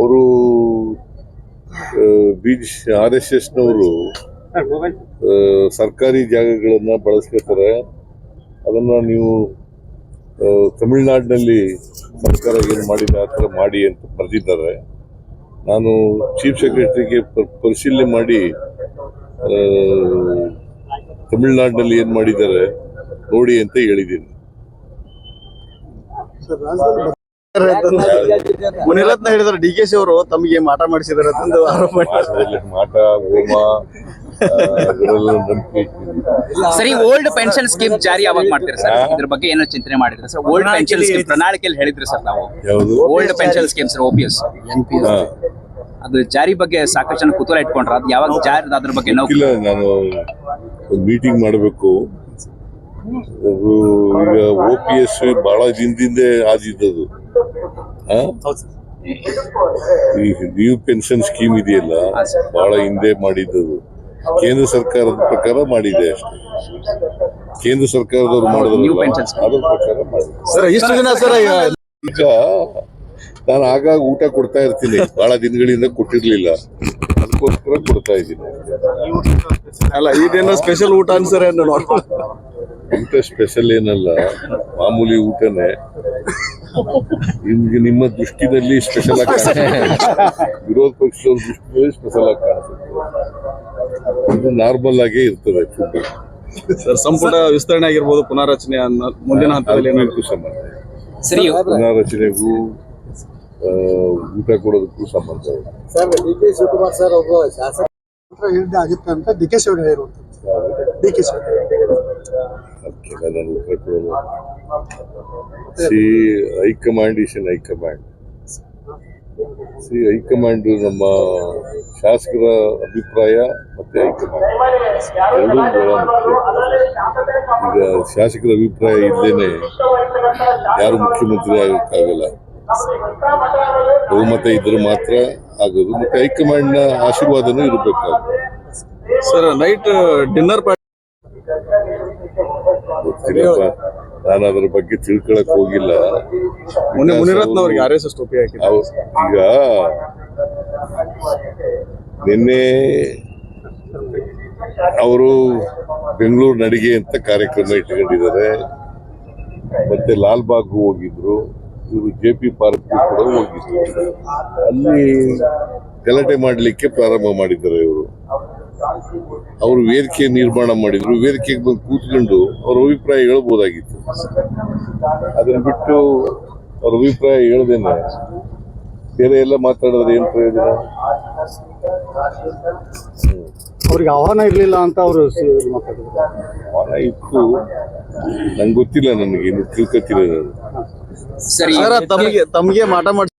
ಅವರು RSSನವರು ಸರ್ಕಾರಿ ಜಾಗಗಳನ್ನ ಬಳಸ್ಕೊತಾರೆ. ಅದನ್ನ ನೀವು ತಮಿಳುನಾಡಿನಲ್ಲಿ ಸರ್ಕಾರ ಏನು ಮಾಡಿದೆ ಆ ಥರ ಮಾಡಿ ಅಂತ ಬರೆದಿದ್ದಾರೆ. ನಾನು ಚೀಫ್ ಸೆಕ್ರೆಟರಿಗೆ ಪರಿಶೀಲನೆ ಮಾಡಿ ತಮಿಳುನಾಡಿನಲ್ಲಿ ಏನು ಮಾಡಿದ್ದಾರೆ ನೋಡಿ ಅಂತ ಹೇಳಿದ್ದೀನಿ. ಮುನಿರತ್ನ ಹೇಳಿದ್ರು DKC ಅವರು ತಮಗೆ ಮಾಟ ಮಾಡಿಸಿದಾರೆ ಅಂತ ಆರೋಪ. ಮಾಟ ಹೋಮ ಸರಿ, ಓಲ್ಡ್ ಪೆನ್ಷನ್ ಸ್ಕೀಮ್ ಜಾರಿ ಯಾವಾಗ ಮಾಡ್ತೀರಾ ಸರ್? ಇದ್ರ ಬಗ್ಗೆ ಏನೋ ಚಿಂತನೆ ಮಾಡಿದ್ರೆ ಸರ್? ಓಲ್ಡ್ ಪೆನ್ಷನ್ ಸ್ಕೀಮ್ ಪ್ರಣಾಳಿಕೆಯಲ್ಲಿ ಹೇಳಿದ್ರಿ ಸರ್ ನಾವು. Old pension scheme sir, OPS ಅದು ಜಾರಿ ಬಗ್ಗೆ ಸಾಕಷ್ಟು ಜನ ಕುತೂಹಲ ಇಟ್ಕೊಂಡ್ರ. ಅದು ಯಾವಾಗ ಜಾರಿ ಅದ್ರ ಬಗ್ಗೆ ಇಲ್ಲ, ನಾನು ಒಂದು ಮೀಟಿಂಗ್ ಮಾಡಬೇಕು. ಈಗ OPS ಬಹಳ ದಿನದಿಂದೇ ಆದಿದ್ದದು. ಈ ನ್ಯೂ ಪೆನ್ಷನ್ ಸ್ಕೀಮ್ ಇದೆಯಲ್ಲ, ಬಹಳ ಹಿಂದೆ ಮಾಡಿದ್ದದು. ಕೇಂದ್ರ ಸರ್ಕಾರದ ಪ್ರಕಾರ ಮಾಡಿದೆ ಅಷ್ಟೇ. ಕೇಂದ್ರ ಸರ್ಕಾರದವ್ರು ಮಾಡಿದ್ರು ಅದ್ರ ಪ್ರಕಾರ ಮಾಡಿದ್ರು. ಈಗ ನಾನು ಆಗಾಗ ಊಟ ಕೊಡ್ತಾ ಇರ್ತೀನಿ, ಬಹಳ ದಿನಗಳಿಂದ ಕೊಟ್ಟಿರ್ಲಿಲ್ಲ, ಅದಕ್ಕೋಸ್ಕರ ಕೊಡ್ತಾ ಇದ್ದೀನಿ. ಅಲ್ಲ, ಇದೇನೋ ಸ್ಪೆಷಲ್ ಊಟ ಅನ್ಸರ? ಊಟ ಸ್ಪೆಷಲ್ ಏನಲ್ಲ, ಮಾಮೂಲಿ ಊಟನೇ. ನಿಮ್ಗೆ ನಿಮ್ಮ ದೃಷ್ಟಿನಲ್ಲಿ ಸ್ಪೆಷಲ್ ಆಗಿ ಕಾಣಿಸುತ್ತೆ, ವಿರೋಧ ಪಕ್ಷದವ್ರ ದೃಷ್ಟಿನಲ್ಲಿ ಸ್ಪೆಷಲ್ ಆಗಿ ಕಾಣಿಸುತ್ತೆ. ಇದು ನಾರ್ಮಲ್ ಆಗೇ ಇರ್ತದೆ ಫುಡ್. ಸರ್, ಸಂಪುಟ ವಿಸ್ತರಣೆ ಆಗಿರ್ಬೋದು, ಪುನಾರಚನೆ ಮುಂದಿನ ಹಂತದಲ್ಲಿ ಸಂಬಂಧ. ಪುನಾರಚನೆಗೂ ಊಟ ಕೊಡೋದಕ್ಕೂ ಸಂಬಂಧ ಇದೆ. ಸರ್, DK ಶಿವಕುಮಾರ್ ಸರ್ ಒಬ್ಬ ಶಾಸಕ ಹೇಳಿದ್ದೆ ಆಗಿತ್ತು ಅಂತ DKC ಅವರು ಹೇಳಿರುವಂತ. DKC ನಾನು ಉತ್ತರ ಕೊಡೋದು. High command is N high command. High command ನಮ್ಮ ಶಾಸಕರ ಅಭಿಪ್ರಾಯ ಮತ್ತೆ ಹೈಕಮಾಂಡ್ ಎರಡೂ ಬಹಳ ಮುಖ್ಯ. ಈಗ ಶಾಸಕರ ಅಭಿಪ್ರಾಯ ಇಲ್ದೇನೆ ಯಾರು ಮುಖ್ಯಮಂತ್ರಿ ಆಗೋಕ್ಕಾಗಲ್ಲ. ಬಹುಮತ ಇದ್ರೆ ಮಾತ್ರ ಆಗೋದು. ಮತ್ತೆ ಹೈಕಮಾಂಡ್ ನ ಆಶೀರ್ವಾದನೂ ಇರಬೇಕಾಗುತ್ತೆ. ಸರ್, ನೈಟ್ ಡಿನ್ನರ್ ಗೊತ್ತಿಲ್ಲಪ್ಪ, ನಾನು ಅದ್ರ ಬಗ್ಗೆ ತಿಳ್ಕೊಳಕ್ ಹೋಗಿಲ್ಲ. ಮುನಿರತ್ನ ಅವರಿಗೆ RSS ಟೋಪಿ ಹಾಕಿದ್ರು. ಈಗ ನಿನ್ನೆ ಅವರು ಬೆಂಗಳೂರು ನಡಿಗೆ ಅಂತ ಕಾರ್ಯಕ್ರಮ ಇಟ್ಕೊಂಡಿದ್ದಾರೆ. ಮತ್ತೆ ಲಾಲ್ಬಾಗ್ ಹೋಗಿದ್ರು, ಇವರು JP ಪಾರ್ಕ್ ಕೂಡ ಹೋಗಿದ್ರು. ಅಲ್ಲಿ ಗಲಾಟೆ ಮಾಡಲಿಕ್ಕೆ ಪ್ರಾರಂಭ ಮಾಡಿದ್ದಾರೆ ಇವರು. ಅವರು ವೇದಿಕೆ ನಿರ್ಮಾಣ ಮಾಡಿದ್ರು, ವೇದಿಕೆಗೆ ಬಂದು ಕೂತ್ಕೊಂಡು ಅವ್ರ ಅಭಿಪ್ರಾಯ ಹೇಳ್ಬೋದಾಗಿತ್ತು. ಅದನ್ನ ಬಿಟ್ಟು ಅವ್ರ ಅಭಿಪ್ರಾಯ ಹೇಳ್ದೇನೆ ಬೇರೆ ಎಲ್ಲ ಮಾತಾಡಿದ್ರೆ ಏನ್ ಪ್ರಯೋಜನ? ಅವ್ರಿಗೆ ಆಹ್ವಾನ ಇರ್ಲಿಲ್ಲ ಅಂತ ಅವರು ಆಹ್ವಾನ ಇತ್ತು, ನಂಗೆ ಗೊತ್ತಿಲ್ಲ, ನನಗೆ ಇನ್ನು ತಿಳ್ಕೊತಿಲ್ಲ ನಾನು. ಸರಿ, ತಮಗೆ ಮಾಟ ಮಾಡಿ